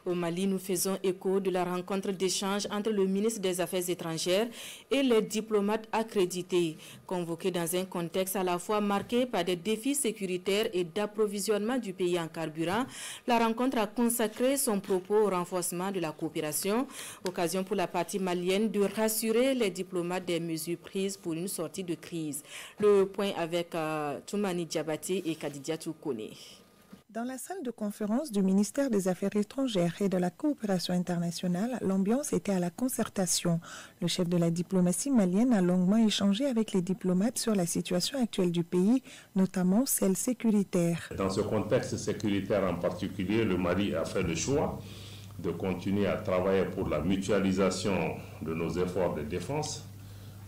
Au Mali, nous faisons écho de la rencontre d'échange entre le ministre des Affaires étrangères et les diplomates accrédités. Convoqués dans un contexte à la fois marqué par des défis sécuritaires et d'approvisionnement du pays en carburant, la rencontre a consacré son propos au renforcement de la coopération, occasion pour la partie malienne de rassurer les diplomates des mesures prises pour une sortie de crise. Le point avec Toumani Diabaté et Kadidia Toukone. Dans la salle de conférence du ministère des Affaires étrangères et de la coopération internationale, l'ambiance était à la concertation. Le chef de la diplomatie malienne a longuement échangé avec les diplomates sur la situation actuelle du pays, notamment celle sécuritaire. Dans ce contexte sécuritaire en particulier, le Mali a fait le choix de continuer à travailler pour la mutualisation de nos efforts de défense,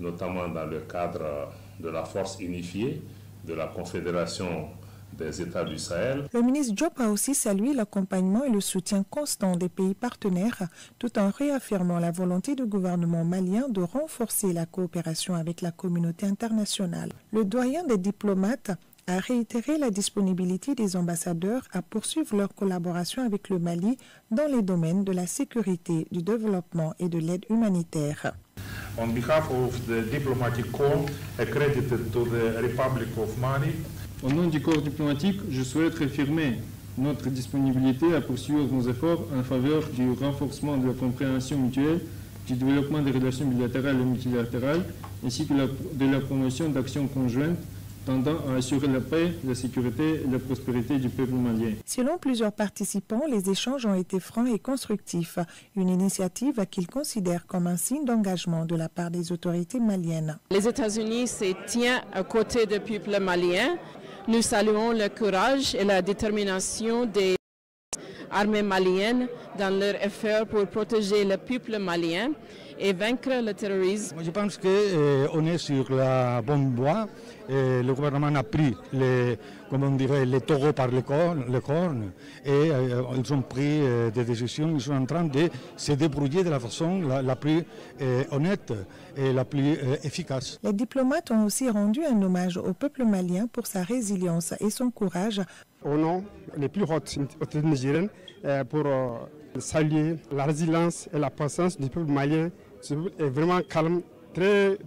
notamment dans le cadre de la force unifiée de la Confédération des États du Sahel. Le ministre Diop a aussi salué l'accompagnement et le soutien constant des pays partenaires, tout en réaffirmant la volonté du gouvernement malien de renforcer la coopération avec la communauté internationale. Le doyen des diplomates a réitéré la disponibilité des ambassadeurs à poursuivre leur collaboration avec le Mali dans les domaines de la sécurité, du développement et de l'aide humanitaire. On behalf of the diplomatic corps accredited to the Republic of Mali, au nom du corps diplomatique, je souhaite réaffirmer notre disponibilité à poursuivre nos efforts en faveur du renforcement de la compréhension mutuelle, du développement des relations bilatérales et multilatérales, ainsi que de la promotion d'actions conjointes tendant à assurer la paix, la sécurité et la prospérité du peuple malien. Selon plusieurs participants, les échanges ont été francs et constructifs, une initiative qu'ils considèrent comme un signe d'engagement de la part des autorités maliennes. Les États-Unis se tiennent à côté du peuple malien. Nous saluons le courage et la détermination des armées maliennes dans leur effort pour protéger le peuple malien et vaincre le terrorisme. Je pense qu'on est sur la bonne voie. Le gouvernement a pris les taureaux par les cornes et ils ont pris des décisions. Ils sont en train de se débrouiller de la façon la plus honnête et la plus efficace. Les diplomates ont aussi rendu un hommage au peuple malien pour sa résilience et son courage. Au nom des plus hautes autorités nigériennes, pour saluer la résilience et la patience du peuple malien. Ce peuple est vraiment calme, très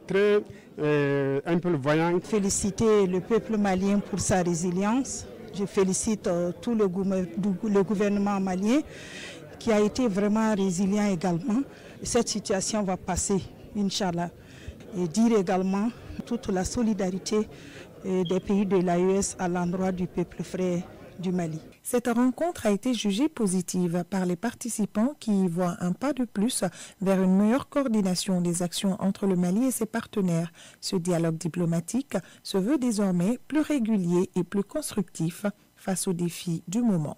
un peu voyant. Féliciter le peuple malien pour sa résilience. Je félicite tout le gouvernement malien qui a été vraiment résilient également. Cette situation va passer, Inch'Allah. Et dire également toute la solidarité des pays de l'AES à l'endroit du peuple frère du Mali. Cette rencontre a été jugée positive par les participants qui y voient un pas de plus vers une meilleure coordination des actions entre le Mali et ses partenaires. Ce dialogue diplomatique se veut désormais plus régulier et plus constructif face aux défis du moment.